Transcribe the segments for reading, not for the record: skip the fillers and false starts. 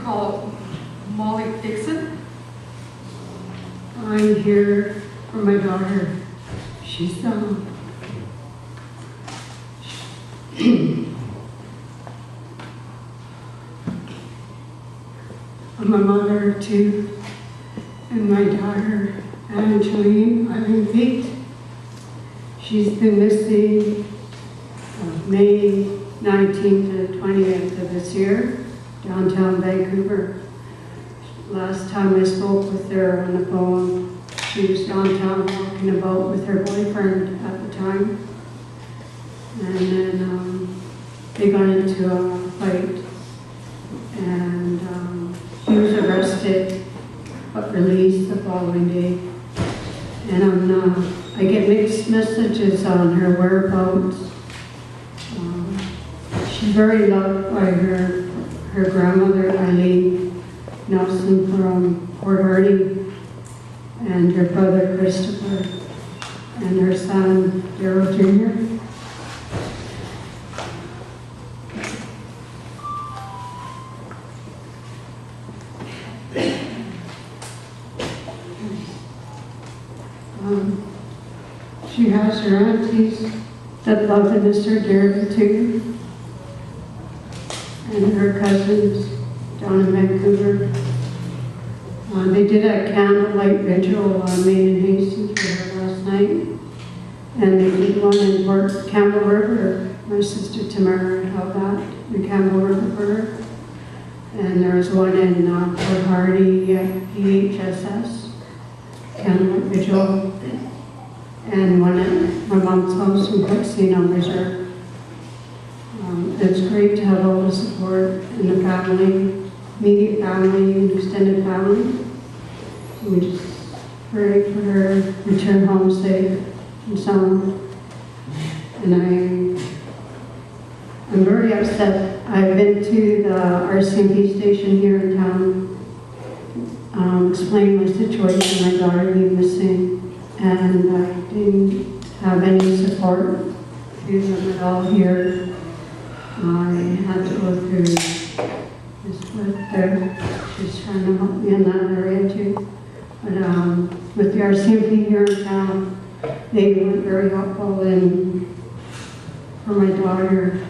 call Molly Dixon. I'm here for my daughter. She's I'm a mother of two, and my daughter, Angeline, I'm 8. She's been missing May 19th to 20th of this year, downtown Vancouver. Last time I spoke with her on the phone, she was downtown walking about with her boyfriend at the time. And then they got into a fight, and he was arrested but released the following day. And I get mixed messages on her whereabouts. She's very loved by her grandmother, Eileen Nelson from Port Hardy, and her brother, Christopher, and her son, Daryl Jr. She has her aunties that love and miss her dearly too, and her cousins down in Vancouver. They did a candlelight vigil on Main and Hastings for her last night, and they did one in Port Campbell River. My sister Tamara held that in Campbell River for her, and there was one in Port Hardy at PHSS candlelight vigil, and one at my mom's house in Quixino Reserve. It's great to have all the support in the family, immediate family and extended family. We just pray for her to return home safe and sound. And I'm very upset. I've been to the RCMP station here in town, explained my situation, my daughter being missing, and I didn't have any support to them at all here. I had to go through this with her. She's trying to help me in that area too. But with the RCMP here in town, they were very helpful for my daughter,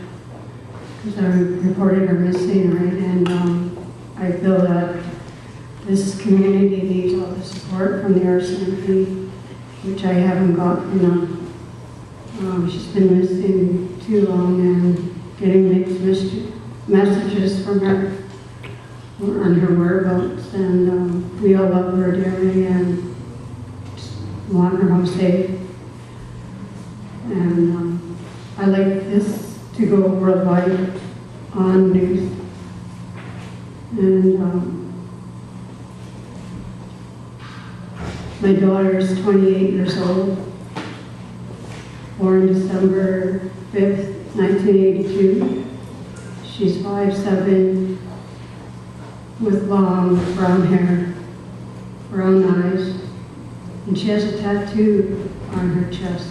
because I reported her missing, right? And I feel that this community needs all the support from the RCMP, which I haven't got from them. She's been missing too long, and getting mixed messages from her on her whereabouts, and we all love her dearly and just want her home safe. And I like this to go worldwide on news. And my daughter is 28 years old, born December 5th, 1982. She's 5'7", with long brown hair, brown eyes, and she has a tattoo on her chest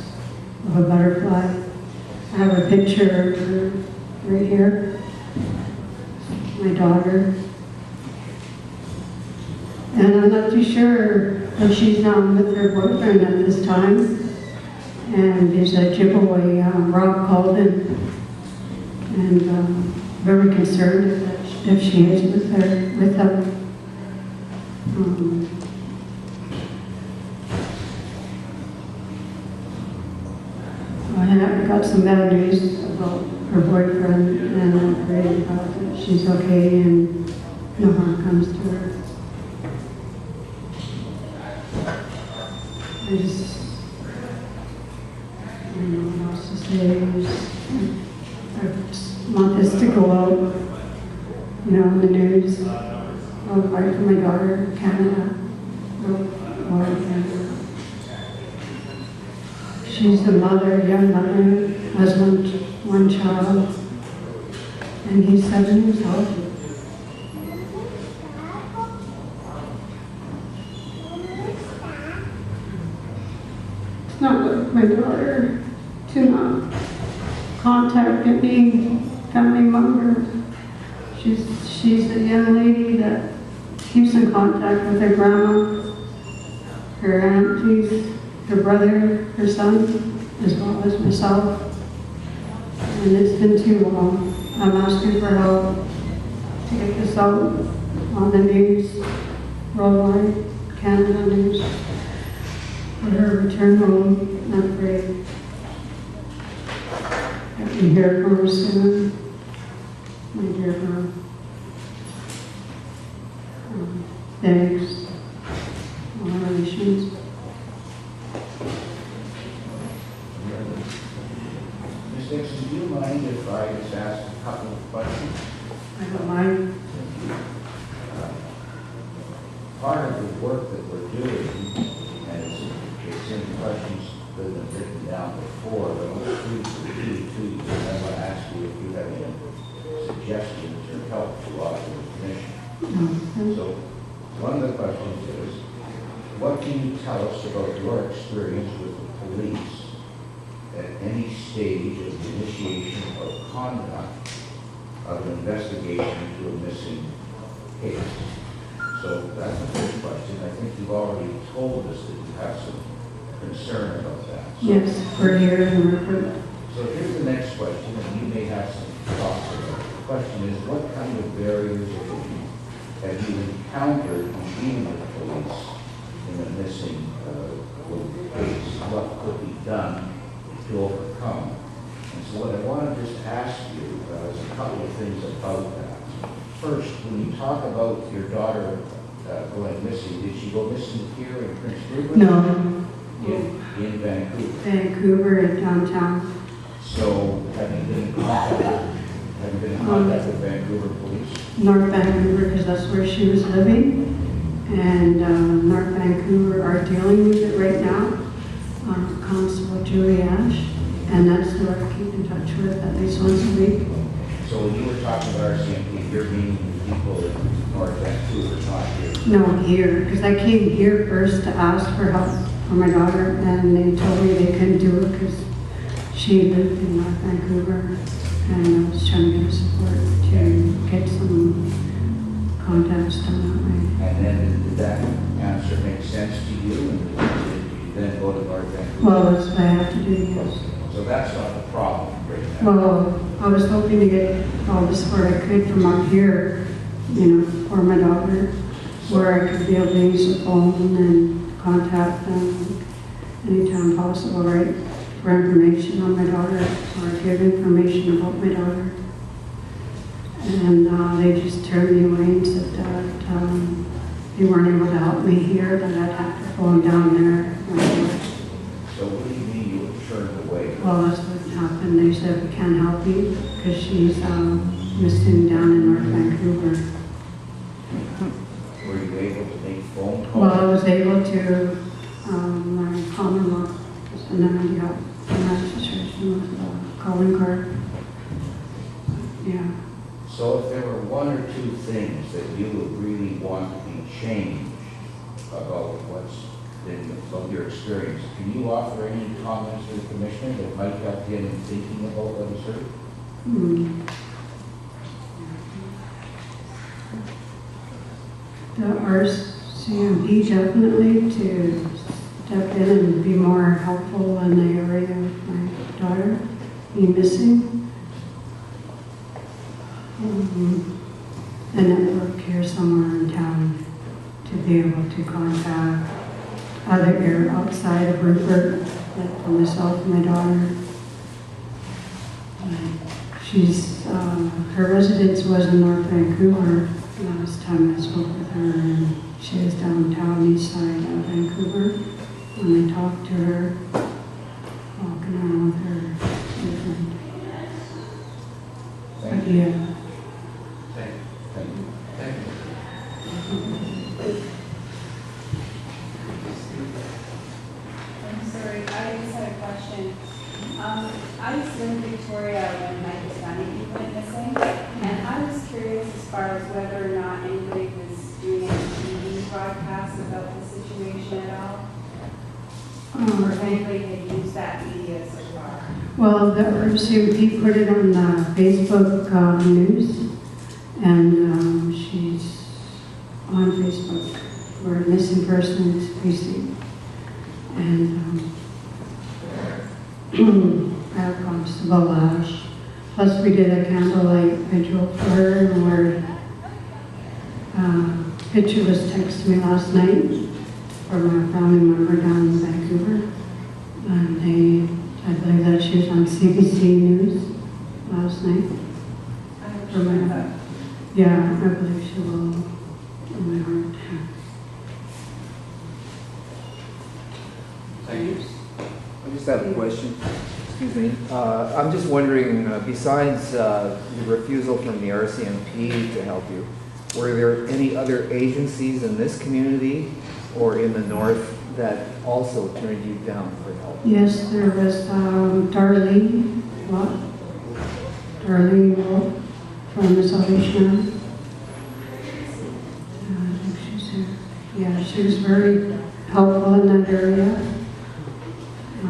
of a butterfly. I have a picture of her right here, my daughter. And I'm not too sure if she's not with her boyfriend at this time. And there's a Ojibwe, Rob Calden, and very concerned if she is with them. I got some bad news about her boyfriend, and I'm praying about that she's okay and no harm comes to her. I don't know what else to say. I just want this to go out, in the news. I'll fight for my daughter in Canada. She's a mother, young mother, has one child, and he's 7 years old. It's not like my daughter to not contact any family members. She's a young lady that keeps in contact with her grandma, her aunties, her brother, her son, as well as myself. And it's been too long. I'm asking for help to get this out on the news, worldwide, Canada news, for her return home. I'm afraid I can hear from her soon. My dear girl. Thanks, all relations. Ms. Dixon, do you mind if I just ask a couple of questions? I don't mind. Part of the work that we're doing, and it's in the questions that have been written down before, but I'll just read to you, and I want to ask you if you have any suggestions or help to offer the commission. So, one of the questions is, what can you tell us about your experience with the police at any stage of the initiation or conduct of an investigation into a missing case? So that's the first question. I think you've already told us that you have some concern about that. So, Yes, we're here in Rupert. so here's the next question, and you may have some thoughts about it. The question is, what kind of barriers have you encountered in dealing with the police in a missing case? What could be done to overcome? And so what I want to just ask you is a couple of things about that. First, when you talk about your daughter going missing, did she go missing here in Prince Rupert? No. In Vancouver. Vancouver and downtown. So have you been in contact with Vancouver police? North Vancouver, because that's where she was living. And North Vancouver are dealing with it right now. Constable Julie Ash. And that's who I keep in touch with at least once a week. So when you were talking about RCMP, you're meeting with people in North Vancouver, not here? No, here, because I came here first to ask for help for my daughter, and they told me they couldn't do it because she lived in North Vancouver, and I was trying to get support to get some contacts done that way. And then did that answer make sense to you? And did you then go to North Vancouver? Well, that's what I have to do, yes. So that's not the problem right now. Well, I was hoping to get all the support I could from up here, for my daughter, where I could be able to use the phone and contact them anytime possible, right? For information on my daughter, or give information about my daughter. And they just turned me away and said that they weren't able to help me here, that I'd have to phone down there. So what do you mean you were turned away? Well, that's what happened. They said we can't help you because she's missing down in North Vancouver. Were you able to make phone calls? Well, I was able to, my common-law, and then I got a registration with a calling card. Yeah. So if there were one or two things that you would really want to be changed about what's been about your experience, can you offer any comments to the commissioner that might help you in thinking about what is heard? The RCMP definitely to step in and be more helpful in the area of my daughter being missing. A network here somewhere in town to be able to contact other air outside of Rupert, like for myself and my daughter. She's, her residence was in North Vancouver last time I spoke with her, and she was downtown east side of Vancouver. When I talked to her, walking around with her boyfriend. Thank But you. yeah. Thank you. Thank you. I'm sorry, I just had a question. I was in Victoria when Mike Bennett went missing, and I was curious as far as whether or not anybody was doing any TV broadcasts about the situation at all, or if anybody had used that media so far. Well, the RCMP put it on the Facebook news, and she's on Facebook for missing persons precinct. And I have Constable Ash. Plus we did a candlelight vigil for her, and picture was texted me last night from a family member down in Vancouver. And I believe that she was on CBC News last night. Yeah, I believe she will, in my heart. Thank you. I just have a question. Excuse me. I'm just wondering, besides the refusal from the RCMP to help you, were there any other agencies in this community or in the north that also turned you down for help? Yes, there was Darlene Wolf from the Salvation Army. I think she's here. Yeah, she was very helpful in that area. I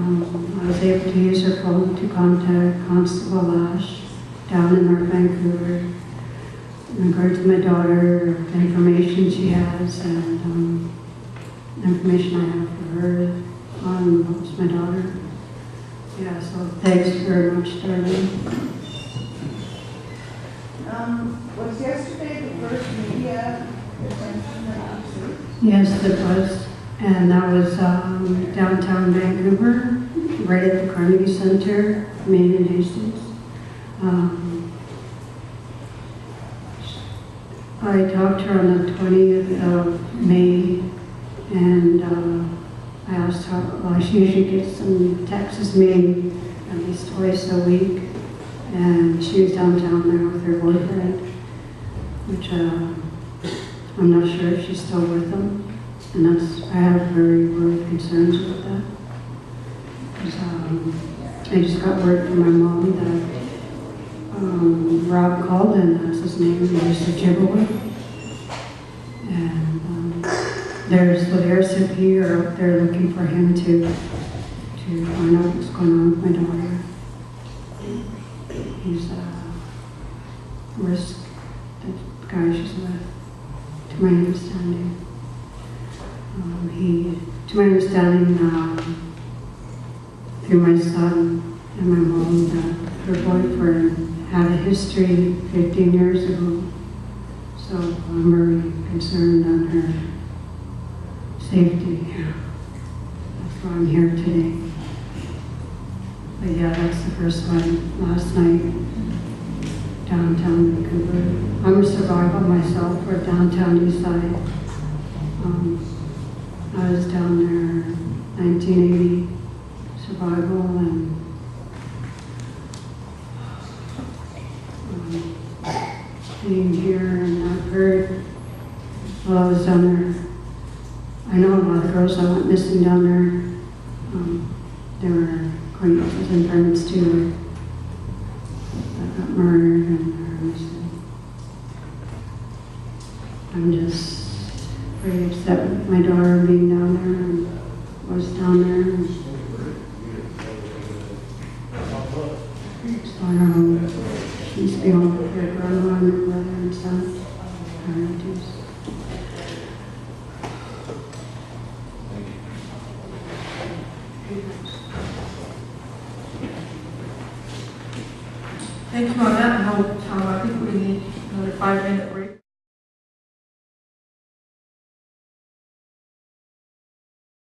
was able to use her phone to contact Constable Ash down in North Vancouver in regard to my daughter, the information she has, and the information I have for her on what's my daughter. Yeah, so thanks very much, Darlene. Was yesterday the first media attention that you received? Yes, it was. And that was downtown Vancouver, right at the Carnegie Center, Main and Hastings. I talked to her on the 20th of May, and I asked her, well, she usually gets some texts me at least twice a week, and she was downtown there with her boyfriend, which I'm not sure if she's still with them. And I have very worried concerns with that. I just got word from my mom that Rob called, and that's his name, he used to Giveaway. And there's the RCMP are out there looking for him to find out what's going on with my daughter. He's a risk, the guy she's with, to my understanding. To my understanding, through my son and my mom, that her boyfriend had a history 15 years ago. So I'm very concerned on her safety. That's why I'm here today. But yeah, that's the first one last night, downtown Vancouver. I'm a survivor myself for downtown east side. I was down there 1980, survival, and being here, and I've heard while I was down there, I know a lot of girls that went missing down there. There were acquaintances and friends too that got murdered and are missing. I'm just very upset with my daughter being down there, and was down there. And so I don't know, she's being home with her grandma and her brother and son, her relatives. Thank you on that note. I think we need another 5-minute break.